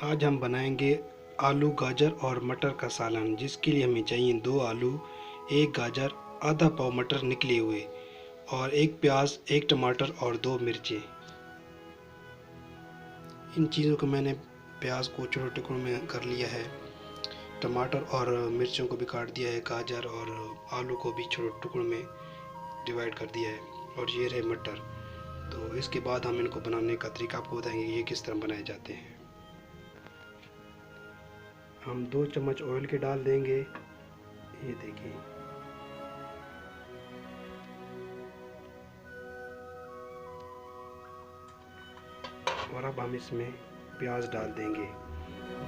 आज हम बनाएंगे आलू गाजर और मटर का सालन, जिसके लिए हमें चाहिए 2 आलू, 1 गाजर, आधा पाव मटर निकले हुए और 1 प्याज, 1 टमाटर और 2 मिर्चें। इन चीज़ों को मैंने प्याज को छोटे टुकड़ों में कर लिया है, टमाटर और मिर्चों को भी काट दिया है, गाजर और आलू को भी छोटे टुकड़ों में डिवाइड कर दिया है और ये रहे मटर। तो इसके बाद हम इनको बनाने का तरीका आपको बताएंगे ये किस तरह बनाए जाते हैं। हम 2 चम्मच ऑयल के डाल देंगे, ये देखिए। और अब हम इसमें प्याज डाल देंगे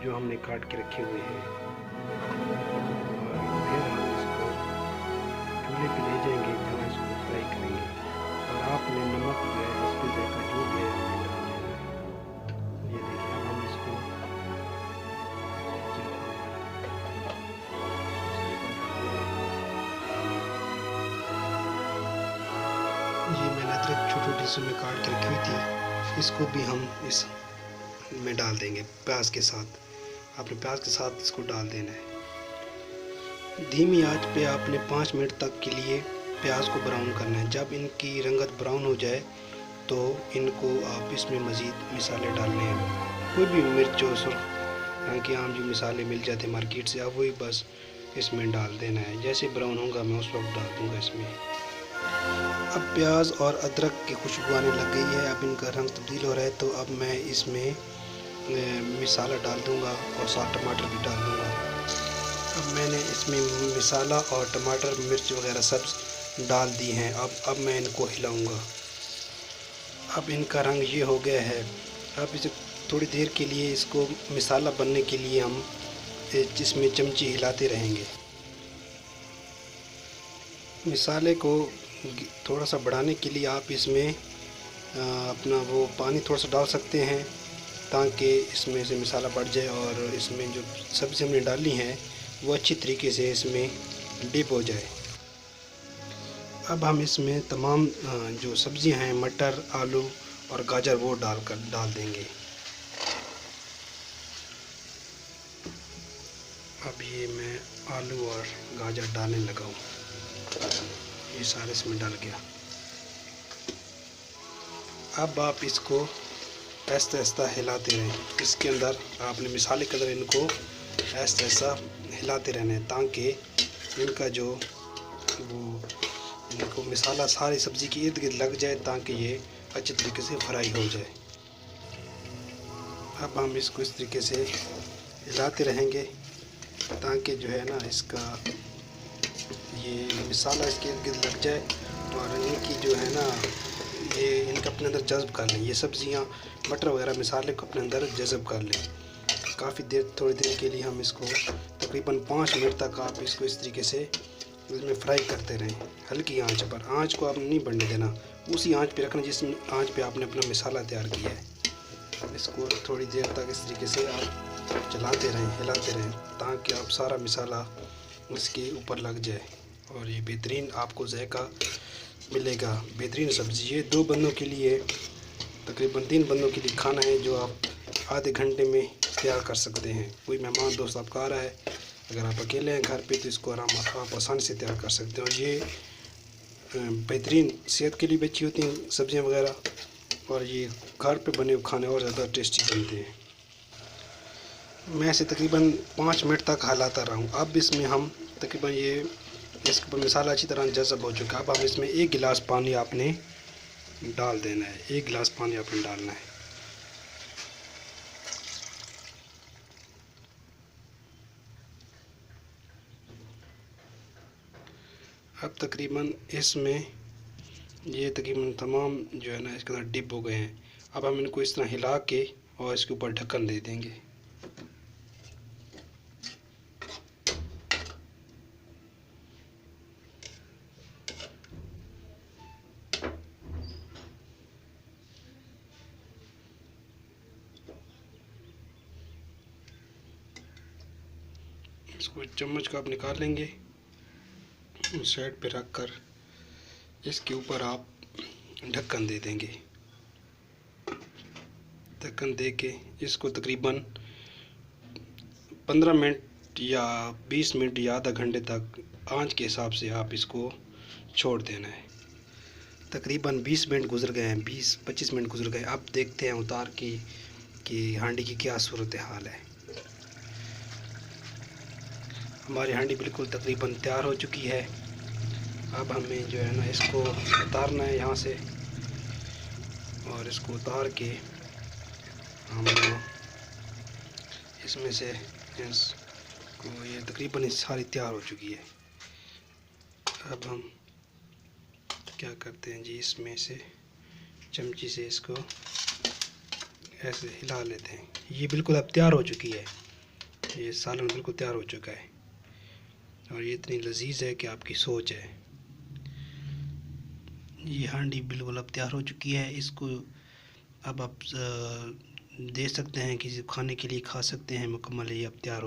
जो हमने काट के रखे हुए हैं और फिर हम इसको चूल्हे पे ले जाएंगे जहाँ इसको फ्राई करेंगे। और आपने नमक जो है इस पे जाएगा जो भी है हमें डाल देना है। ये देखिए, अब हम इसको ये मैंने अदरक छोटे छोटे हिस्सों में काट के रखी हुई थी, इसको भी हम इस में डाल देंगे प्याज के साथ। आपने प्याज के साथ इसको डाल देना है। धीमी आंच पे आपने 5 मिनट तक के लिए प्याज को ब्राउन करना है। जब इनकी रंगत ब्राउन हो जाए तो इनको आप इसमें मज़ीद मसाले डालने हैं। कोई भी मिर्च जो सुर्ख रंग के आम जो मसाले मिल जाते हैं मार्केट से, आप वही बस इसमें डाल देना है। जैसे ब्राउन होगा मैं उस वक्त डाल दूँगा इसमें। अब प्याज और अदरक की खुशबू आने लग गई है, अब इनका रंग तब्दील हो रहा है, तो अब मैं इसमें मसाला डाल दूंगा और साथ टमाटर भी डाल दूंगा। अब मैंने इसमें मसाला और टमाटर मिर्च वगैरह सब डाल दी हैं। अब मैं इनको हिलाऊंगा। अब इनका रंग ये हो गया है। अब इसे थोड़ी देर के लिए इसको मसाला बनने के लिए हम जिसमें चमची हिलाते रहेंगे। मसाले को थोड़ा सा बढ़ाने के लिए आप इसमें अपना वो पानी थोड़ा सा डाल सकते हैं ताकि इसमें से मसाला बढ़ जाए और इसमें जो सब्ज़ी हमने डाली हैं वो अच्छी तरीके से इसमें डिप हो जाए। अब हम इसमें तमाम जो सब्ज़ियां हैं मटर, आलू और गाजर वो डाल देंगे। अब ये मैं आलू और गाजर डालने लगा हूँ, ये सारे इसमें डाल गया। अब आप इसको ऐसा ऐसा हिलाते रहें। इसके अंदर आपने मसाले के अंदर इनको ऐसा ऐसा हिलाते रहना है ताकि इनका जो वो इनको मसाला सारी सब्ज़ी के इर्द गिर्द लग जाए ताकि ये अच्छे तरीके से फ्राई हो जाए। अब हम इसको इस तरीके से हिलाते रहेंगे ताकि जो है ना इसका ये मसाला इसके इर्द गिर्द लग जाए और इनकी जो है ना ये इनका अपने अंदर जज़्ब कर लें, ये सब्ज़ियाँ मटर वगैरह मसाले को अपने अंदर जज़्ब कर लें। काफ़ी देर थोड़ी देर के लिए हम इसको तकरीबन 5 मिनट तक आप इसको इस तरीके से इसमें फ्राई करते रहें हल्की आंच पर। आंच को आपने नहीं बढ़ने देना, उसी आंच पे रखना जिस आंच पे आपने अपना मसाला तैयार किया है। इसको थोड़ी देर तक इस तरीके से आप चलाते रहें, हिलाते रहें ताकि आप सारा मसाला इसके ऊपर लग जाए और ये बेहतरीन आपको जायका मिलेगा। बेहतरीन सब्ज़ी ये 2 बंदों के लिए तकरीबन 3 बंदों के लिए खाना है जो आप आधे घंटे में तैयार कर सकते हैं। कोई मेहमान दोस्त आपका आ रहा है, अगर आप अकेले हैं घर पे तो इसको आप आसानी से तैयार कर सकते हैं। और ये बेहतरीन सेहत के लिए भी अच्छी होती हैं सब्ज़ियाँ वगैरह और ये घर पे बने हुए खाने और ज़्यादा टेस्टी बनते हैं। मैं इसे तकरीबन 5 मिनट तक हिलाता रहा हूँ। अब इसमें हम तकरीबन ये इसके ऊपर मसाला अच्छी तरह जज़ब हो चुका है। अब हम इसमें 1 गिलास पानी आपने डाल देना है, 1 गिलास पानी आपने डालना है। अब तकरीबन इसमें ये तकरीबन तमाम जो है ना इसके अंदर डिप हो गए हैं। अब हम इनको इस तरह हिला के और इसके ऊपर ढक्कन दे देंगे। इसको चम्मच का आप निकाल लेंगे, साइड पे रख कर इसके ऊपर आप ढक्कन दे देंगे। ढक्कन दे के इसको तकरीबन 15 मिनट या 20 मिनट या आधा घंटे तक आंच के हिसाब से आप इसको छोड़ देना है। तकरीबन 20 मिनट गुजर गए हैं, 20-25 मिनट गुजर गए। अब देखते हैं उतार के कि हांडी की क्या सूरत हाल है। हमारी हांडी बिल्कुल तकरीबन तैयार हो चुकी है। अब हमें जो है ना इसको उतारना है यहाँ से, और इसको उतार के हम इसमें से इसको, ये तकरीबन सारी तैयार हो चुकी है। अब हम क्या करते हैं जी, इसमें से चमची से इसको ऐसे हिला लेते हैं। ये बिल्कुल अब तैयार हो चुकी है, ये सालन बिल्कुल तैयार हो चुका है और ये इतनी लजीज है कि आपकी सोच है। ये हांडी बिल्कुल अब तैयार हो चुकी है। इसको अब आप दे सकते हैं, किसी खाने के लिए खा सकते हैं। मुकम्मल ये अब तैयार हो